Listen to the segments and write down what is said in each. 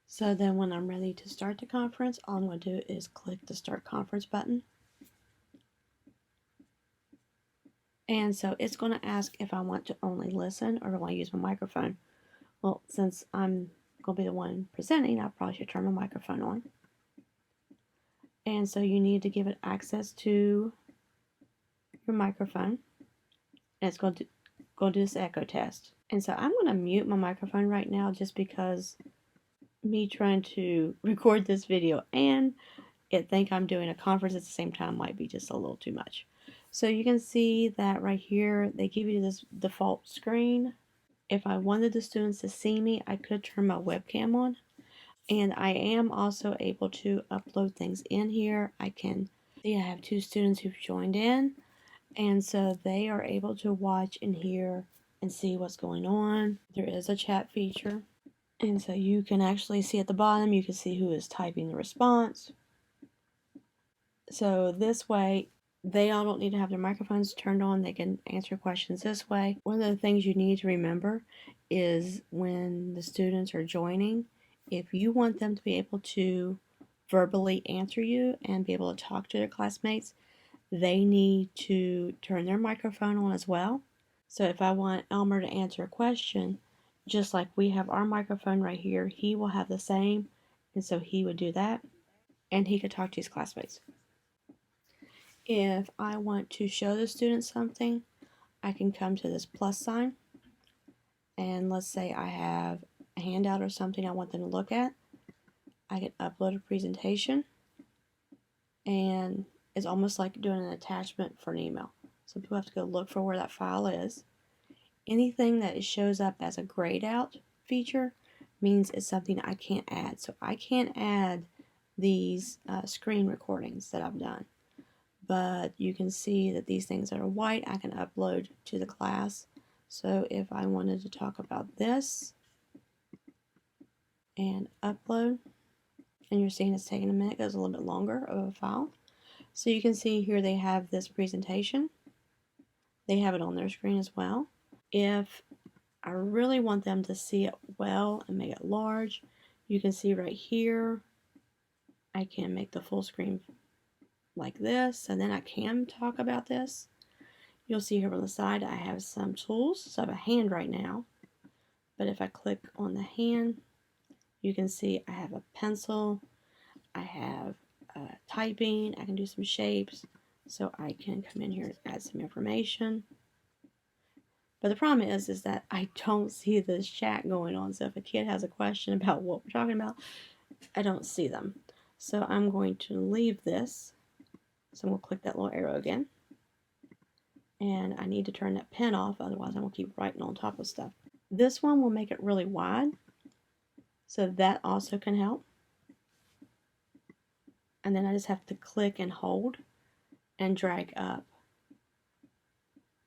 So then when I'm ready to start the conference, all I'm going to do is click the Start Conference button. And so it's going to ask if I want to only listen or if I want to use my microphone. Well, since I'm going to be the one presenting, I probably should turn my microphone on. And so you need to give it access to your microphone. And it's going to do this echo test. And so I'm going to mute my microphone right now just because me trying to record this video and think I'm doing a conference at the same time might be just a little too much. So you can see that right here, they give you this default screen. If I wanted the students to see me, I could turn my webcam on. And I am also able to upload things in here. I can see I have 2 students who've joined in. And so they are able to watch and hear and see what's going on. There is a chat feature. And so you can actually see at the bottom, you can see who is typing the response. So this way, they all don't need to have their microphones turned on. They can answer questions this way. One of the things you need to remember is when the students are joining, if you want them to be able to verbally answer you and be able to talk to their classmates, they need to turn their microphone on as well. So if I want Elmer to answer a question, just like we have our microphone right here, he will have the same, and so he would do that, and he could talk to his classmates. If I want to show the students something, I can come to this plus sign, and let's say I have a handout or something I want them to look at. I can upload a presentation, and it's almost like doing an attachment for an email. So people have to go look for where that file is. Anything that shows up as a grayed out feature means it's something I can't add. So I can't add these screen recordings that I've done. But you can see that these things that are white I can upload to the class. So if I wanted to talk about this and upload, and you're seeing it's taking a minute, it goes a little bit longer of a file. So you can see here they have this presentation. They have it on their screen as well. If I really want them to see it well and make it large, you can see right here, I can make the full screen like this, and then I can talk about this. You'll see here on the side I have some tools. So I have a hand right now, but if I click on the hand, you can see I have a pencil, I have typing, I can do some shapes, so I can come in here and add some information. But the problem is that I don't see this chat going on. So if a kid has a question about what we're talking about, I don't see them. So I'm going to leave this. So we'll click that little arrow again. And I need to turn that pen off, otherwise I'm going to keep writing on top of stuff. This one will make it really wide, so that also can help. And then I just have to click and hold and drag up.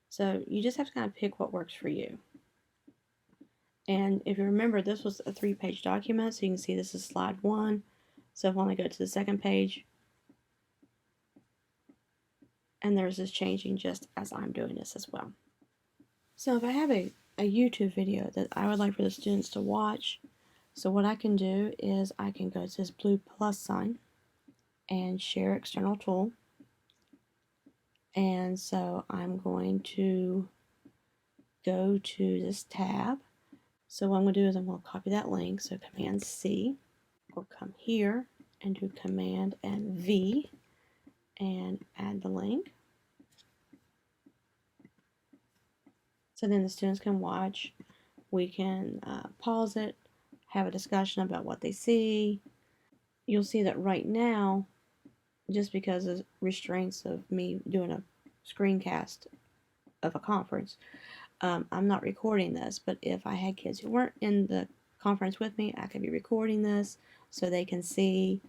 So you just have to kind of pick what works for you. And if you remember, this was a 3-page document, so you can see this is slide 1. So if I want to go to the second page, and there's this changing just as I'm doing this as well. So if I have a YouTube video that I would like for the students to watch, so what I can do is I can go to this blue plus sign and share external tool. And so I'm going to go to this tab. So what I'm going to do is I'm going to copy that link. So Command C, we'll come here and do Command and V and add the link. So then the students can watch. We can pause it, have a discussion about what they see. You'll see that right now, just because of restraints of me doing a screencast of a conference, I'm not recording this, but if I had kids who weren't in the conference with me, I could be recording this so they can see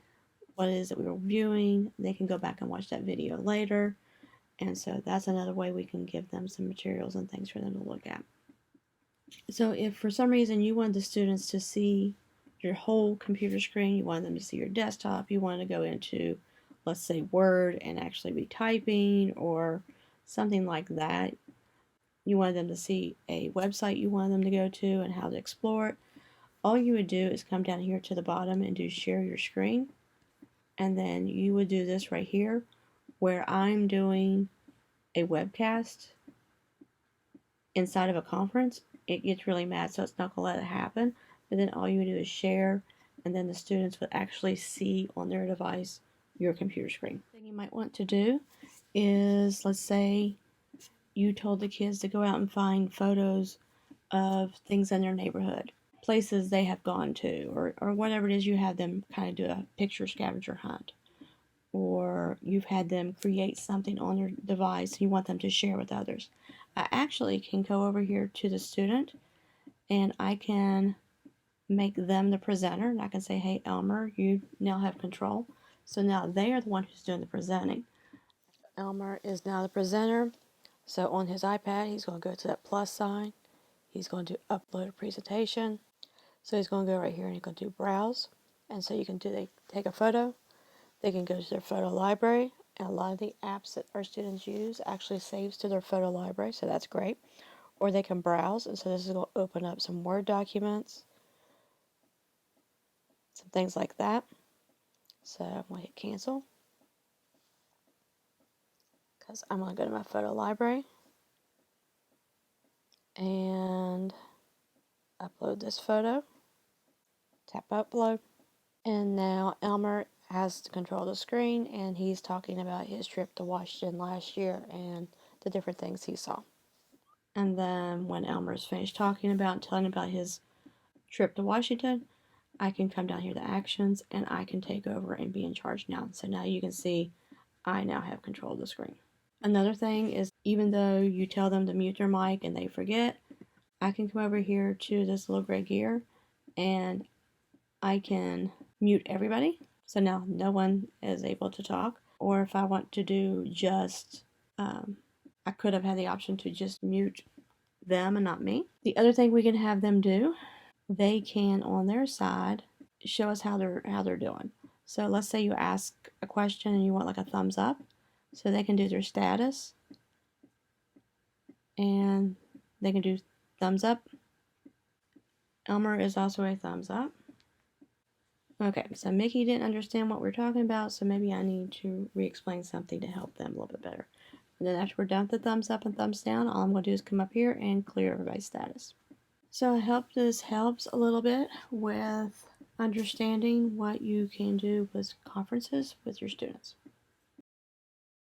what it is that we were viewing. They can go back and watch that video later, and so that's another way we can give them some materials and things for them to look at. So if for some reason you wanted the students to see your whole computer screen, you wanted them to see your desktop, you wanted to go into, let's say, Word and actually be typing or something like that, you wanted them to see a website you wanted them to go to and how to explore it, all you would do is come down here to the bottom and do share your screen. And then you would do this right here where I'm doing a webcast inside of a conference. It gets really mad, so it's not going to let it happen. But then all you would do is share, and then the students would actually see on their device your computer screen. The thing you might want to do is, let's say you told the kids to go out and find photos of things in their neighborhood, places they have gone to, or whatever it is you have them kind of do a picture scavenger hunt. Or you've had them create something on their device you want them to share with others. I actually can go over here to the student and I can make them the presenter, and I can say, hey Elmer, you now have control. So now they are the one who's doing the presenting. Elmer is now the presenter. So on his iPad, he's going to go to that plus sign. He's going to upload a presentation. So he's going to go right here and he's going to do browse. And so you can they take a photo. They can go to their photo library. And a lot of the apps that our students use actually saves to their photo library. So that's great. Or they can browse. And so this is going to open up some Word documents, some things like that. So I'm going to hit cancel because I'm going to go to my photo library and upload this photo. Tap upload. And now Elmer has to control the screen, and he's talking about his trip to Washington last year and the different things he saw. And then when Elmer's finished talking about and telling about his trip to Washington, I can come down here to actions and I can take over and be in charge now. So now you can see I now have control of the screen. Another thing is, even though you tell them to mute their mic and they forget, I can come over here to this little gray gear and I can mute everybody. So now no one is able to talk. Or if I want to do just, I could have had the option to just mute them and not me. The other thing we can have them do, they can on their side show us how they're doing. So let's say you ask a question and you want like a thumbs up. So they can do their status and they can do thumbs up. Elmer is also a thumbs up. Okay, so Mickey didn't understand what we're talking about, so maybe I need to re-explain something to help them a little bit better. And then after we're done with the thumbs up and thumbs down, all I'm going to do is come up here and clear everybody's status. So I hope this helps a little bit with understanding what you can do with conferences with your students.